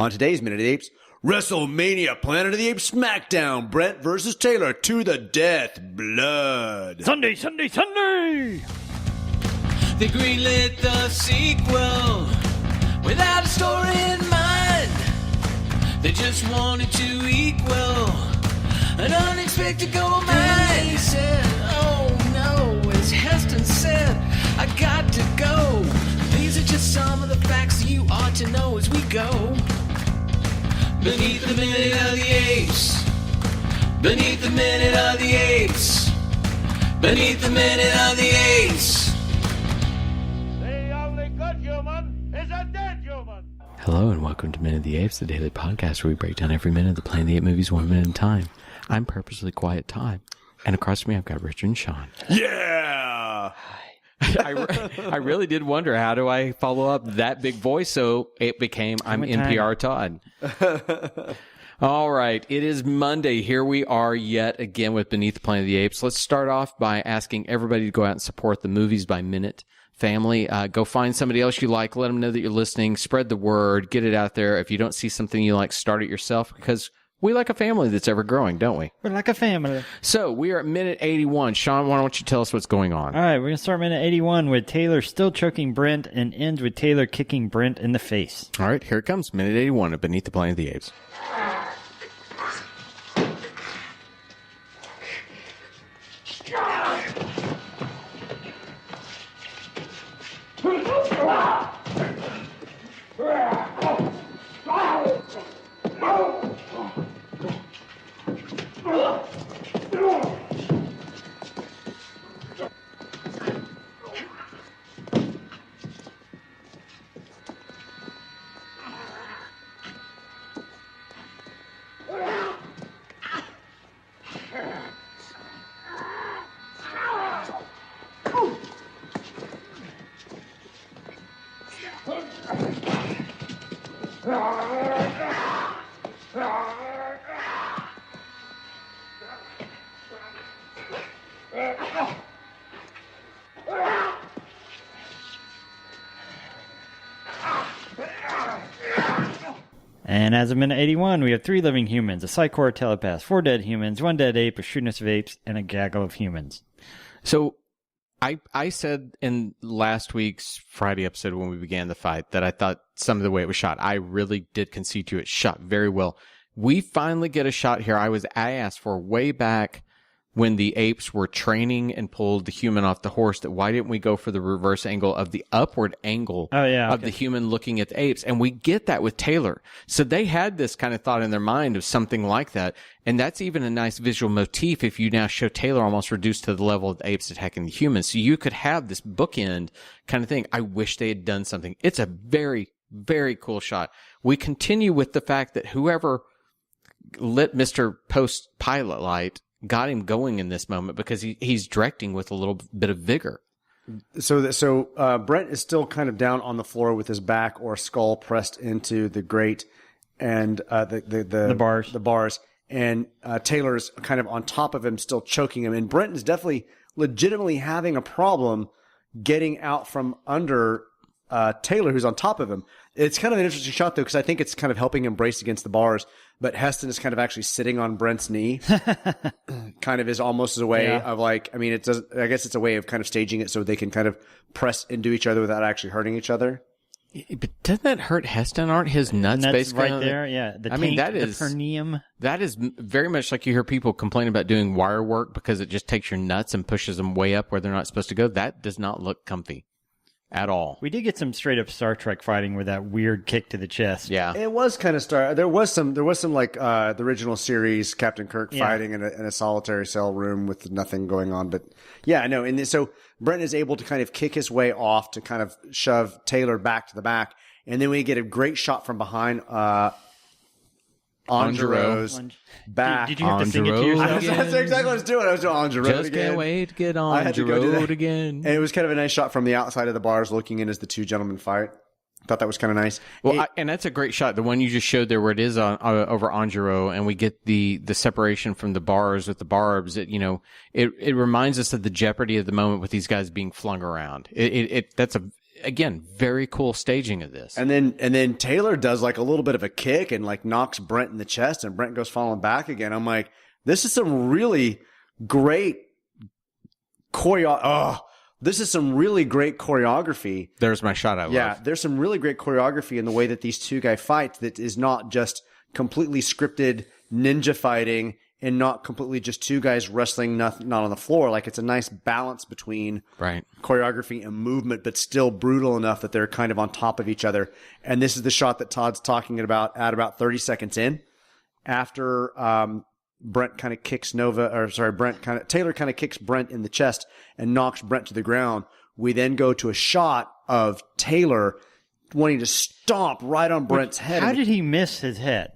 On today's Minute of the Apes, WrestleMania Planet of the Apes SmackDown, Brent versus Taylor to the death, blood. Sunday! They greenlit the sequel without a story in mind. They just wanted to equal an unexpected gold mine. He said, oh no, as Heston said, I got to go. These are just some of the facts you ought to know as we go. Beneath the Minute of the Apes. Beneath the Minute of the Apes. Beneath the Minute of the Apes. The only good human is a dead human. Hello and welcome to Minute of the Apes, the daily podcast where we break down every minute of the Planet of the Apes movies 1 minute at a time. I'm purposely quiet Todd, and across from me I've got Richard and Sean. Yeah! I really did wonder, how do I follow up that big voice so it became I'm NPR Todd. All right, it is Monday. Here we are yet again with Beneath the Planet of the Apes. Let's start off by asking everybody to go out and support the Movies by Minute family. Go find somebody else you like. Let them know that you're listening. Spread the word. Get it out there. If you don't see something you like, start it yourself, because we like a family that's ever growing, don't we? We're like a family. So we are at minute 81. Sean, why don't you tell us what's going on? All right, we're going to start minute 81 with Taylor still choking Brent and ends with Taylor kicking Brent in the face. All right, here it comes. Minute 81 of Beneath the Planet of the Apes. And as of minute 81, we have 3 living humans, a psycho or telepath, 4 dead humans, 1 dead ape, a shrewdness of apes, and a gaggle of humans. So I said in last week's Friday episode when we began the fight that I thought some of the way it was shot, I really did concede to it. Shot very well. We finally get a shot here I asked for way back when the apes were training and pulled the human off the horse, that why didn't we go for the reverse angle of the upward angle of the human looking at the apes? And we get that with Taylor. So they had this kind of thought in their mind of something like that. And that's even a nice visual motif if you now show Taylor almost reduced to the level of the apes attacking the humans. So you could have this bookend kind of thing. I wish they had done something. It's a very, very cool shot. We continue with the fact that whoever lit Mr. Post pilot light got him going in this moment, because he's directing with a little bit of vigor. So Brent is still kind of down on the floor with his back or skull pressed into the grate and the bars. And Taylor's kind of on top of him, still choking him. And Brent is definitely legitimately having a problem getting out from under Taylor, who's on top of him. It's kind of an interesting shot, though, because I think it's kind of helping him brace against the bars. But Heston is kind of actually sitting on Brent's knee, kind of is almost as a way of like, I mean, it does. I guess it's a way of kind of staging it so they can kind of press into each other without actually hurting each other. But doesn't that hurt Heston? Aren't his nuts basically right there? Yeah, the perineum. That is very much like you hear people complain about doing wire work because it just takes your nuts and pushes them way up where they're not supposed to go. That does not look comfy at all. We did get some straight up Star Trek fighting with that weird kick to the chest. Yeah, it was kind of there was some like the original series Captain Kirk fighting in a solitary cell room with nothing going on. But yeah, no. And so Brent is able to kind of kick his way off to kind of shove Taylor back to the back, and then we get a great shot from behind. Angero's back. Did you have to sing it to yourself? That's exactly what I was doing. I was doing Angero again. Just can't wait to get Angero again. And it was kind of a nice shot from the outside of the bars looking in as the two gentlemen fight. Thought that was kind of nice. Well, and that's a great shot. The one you just showed there where it is on, over Angero, and we get the separation from the bars with the barbs. It reminds us of the jeopardy of the moment with these guys being flung around. That's again, very cool staging of this. And then Taylor does like a little bit of a kick and like knocks Brent in the chest, and Brent goes falling back again. I'm like, this is some really great this is some really great choreography. There's my shot I love. Yeah, there's some really great choreography in the way that these two guys fight that is not just completely scripted ninja fighting and not completely just two guys wrestling not on the floor. Like, it's a nice balance between choreography and movement, but still brutal enough that they're kind of on top of each other. And this is the shot that Todd's talking about at about 30 seconds in, after Taylor kind of kicks Brent in the chest and knocks Brent to the ground. We then go to a shot of Taylor wanting to stomp right on Brent's head. How did he miss his head?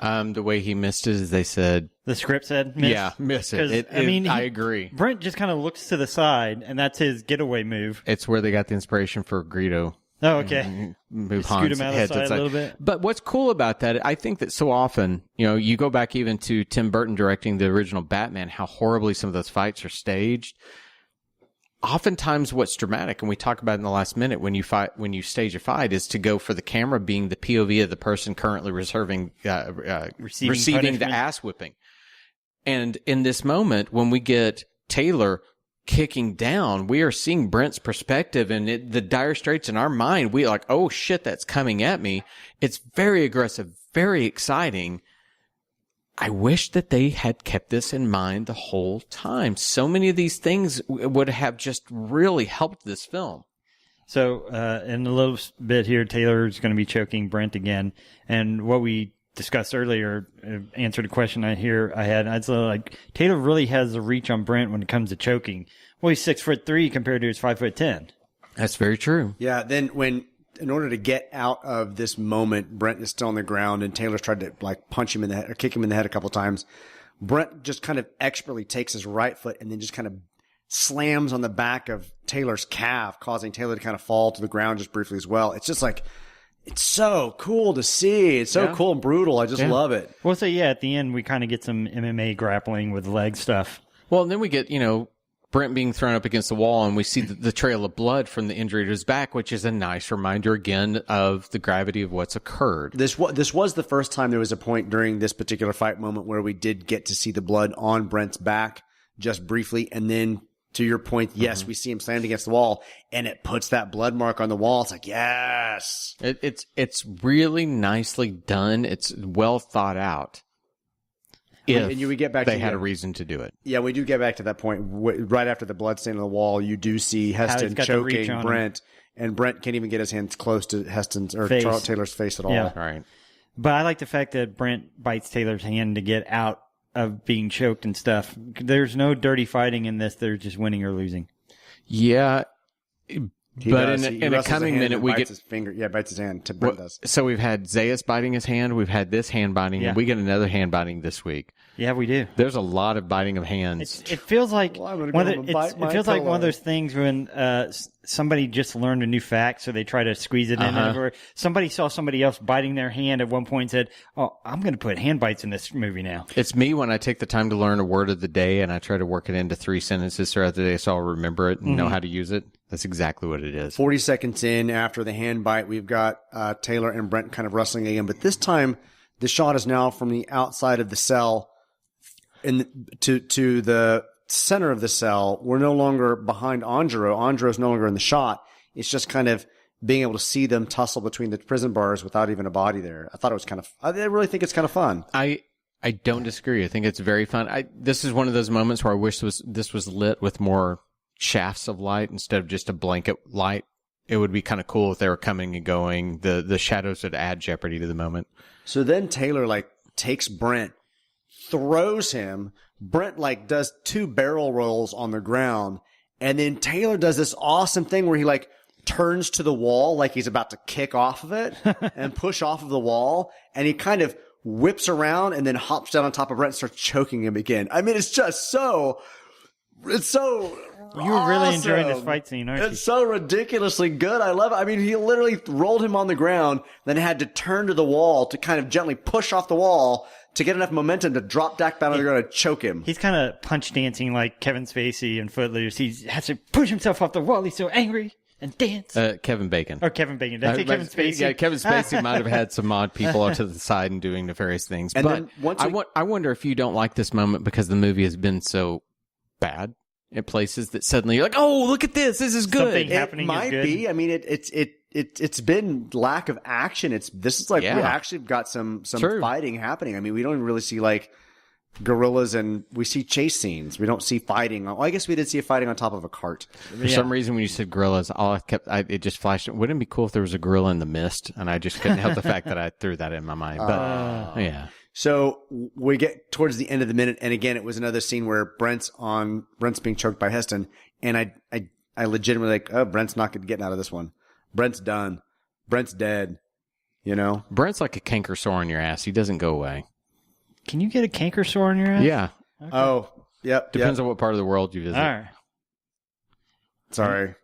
The way he missed it is, they said, the script said miss? Yeah, miss it. I agree. Brent just kind of looks to the side, and that's his getaway move. It's where they got the inspiration for Greedo. Oh, okay. Move Scoot Han's him out of head the side to a little bit. But what's cool about that, I think that so often, you go back even to Tim Burton directing the original Batman, how horribly some of those fights are staged. Oftentimes what's dramatic, and we talk about it in the last minute, when you stage a fight, is to go for the camera being the POV of the person currently receiving the ass whipping. And in this moment, when we get Taylor kicking down, we are seeing Brent's perspective, and the dire straits in our mind. We are like, oh shit, that's coming at me. It's very aggressive, very exciting. I wish that they had kept this in mind the whole time. So many of these things would have just really helped this film. So, in a little bit here, Taylor's going to be choking Brent again. And what we discussed earlier answered a question I had. I'd say, like, Taylor really has the reach on Brent when it comes to choking. Well, he's 6'3" compared to his 5'10". That's very true. Yeah. Then in order to get out of this moment, Brent is still on the ground, and Taylor's tried to like punch him in the head or kick him in the head a couple times. Brent just kind of expertly takes his right foot and then just kind of slams on the back of Taylor's calf, causing Taylor to kind of fall to the ground just briefly as well. It's just like, it's so cool to see. It's so cool and brutal. I just love it. Well, so at the end, we kind of get some MMA grappling with leg stuff. Well, and then we get, Brent being thrown up against the wall, and we see the trail of blood from the injury to his back, which is a nice reminder again of the gravity of what's occurred. This was the first time there was a point during this particular fight moment where we did get to see the blood on Brent's back just briefly, and then to your point, yes, we see him slammed against the wall, and it puts that blood mark on the wall. It's like, yes, it's really nicely done. It's well thought out. We get back they had a reason to do it. Yeah, we do get back to that point. Right after the blood stain on the wall, you do see Heston choking Brent, and Brent can't even get his hands close to Heston's or Charles Taylor's face at all. Yeah. Right. But I like the fact that Brent bites Taylor's hand to get out of being choked and stuff. There's no dirty fighting in this. They're just winning or losing. Yeah. But in a coming minute, we get his finger. Yeah, bites his hand. Brent does. So we've had Zayas biting his hand. We've had this hand biting, and we get another hand biting this week. Yeah, we do. There's a lot of biting of hands. It feels like one of those things when somebody just learned a new fact, so they try to squeeze it in. Or somebody saw somebody else biting their hand at one point and said, "Oh, I'm going to put hand bites in this movie now." It's me when I take the time to learn a word of the day, and I try to work it into 3 sentences throughout the day, so I'll remember it and know how to use it. That's exactly what it is. 40 seconds in after the hand bite, we've got Taylor and Brent kind of wrestling again, but this time the shot is now from the outside of the cell to the center of the cell. We're no longer behind Andro. Andro's no longer in the shot. It's just kind of being able to see them tussle between the prison bars without even a body there. I thought it was I really think it's kind of fun. I don't disagree. I think it's very fun. This is one of those moments where I wish this was lit with more shafts of light instead of just a blanket light. It would be kind of cool if they were coming and going. The shadows would add jeopardy to the moment. So then Taylor takes Brent, throws him. Brent does 2 barrel rolls on the ground, and then Taylor does this awesome thing where he turns to the wall like he's about to kick off of it and push off of the wall, and he kind of whips around and then hops down on top of Brent and starts choking him again. I mean, it's just so. It's so. You're really enjoying this fight scene, aren't you? It's so ridiculously good. I love it. I mean, he literally rolled him on the ground, then had to turn to the wall to kind of gently push off the wall to get enough momentum to drop back down on the ground and choke him. He's kind of punch dancing like Kevin Spacey in Footloose. He has to push himself off the wall. He's so angry. and dance. Kevin Bacon. Or Kevin Bacon. Did I say Kevin Spacey? Yeah, Kevin Spacey might have had some odd people out to the side and doing nefarious things. And but then once I wonder if you don't like this moment because the movie has been so bad in places that suddenly you're like, oh, look at this. This is good. Something happening It might is good. be. I mean, it's been lack of action. This is like we actually got some fighting happening. I mean, we don't even really see like gorillas, and we see chase scenes. We don't see fighting. Well, I guess we did see a fighting on top of a cart. For some reason, when you said gorillas, it just flashed. Wouldn't it be cool if there was a gorilla in the mist? And I just couldn't help the fact that I threw that in my mind. But yeah. So we get towards the end of the minute, and again, it was another scene where Brent's being choked by Heston, and I legitimately like, oh, Brent's not getting out of this one. Brent's done. Brent's dead. You know, Brent's like a canker sore on your ass. He doesn't go away. Can you get a canker sore on your ass? Yeah. Okay. Oh, yep. Depends on what part of the world you visit. All right. Sorry.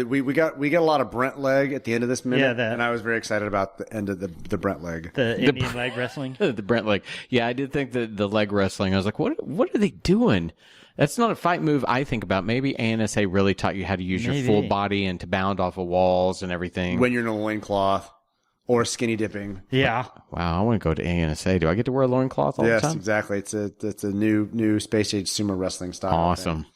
We got a lot of Brent leg at the end of this minute, Yeah, and I was very excited about the end of the Brent leg. The Indian leg wrestling? The Brent leg. Yeah, I did think that the leg wrestling, I was like, what are they doing? That's not a fight move I think about. Maybe ANSA really taught you how to use your full body and to bound off of walls and everything. When you're in a loincloth or skinny dipping. Yeah. Wow, I want to go to ANSA. Do I get to wear a loincloth all the time? Yes, exactly. It's a new space age sumo wrestling style. Awesome.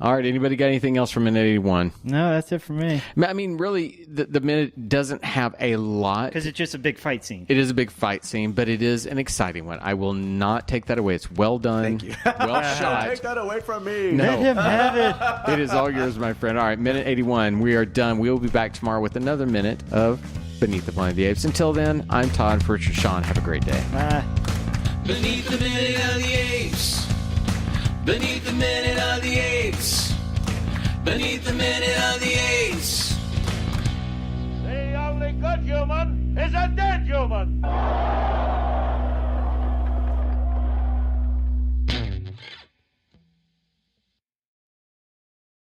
All right, anybody got anything else from Minute 81? No, that's it for me. I mean, really, the minute doesn't have a lot. Because it's just a big fight scene. It is a big fight scene, but it is an exciting one. I will not take that away. It's well done. Thank you. Well shot. Take that away from me. No. Let him have it. It is all yours, my friend. All right, Minute 81. We are done. We will be back tomorrow with another minute of Beneath the Planet of the Apes. Until then, I'm Todd. For Richard Sean, have a great day. Bye. Beneath the minute of the apes. Beneath the minute of the apes. Beneath the minute of the apes. The only good human is a dead human.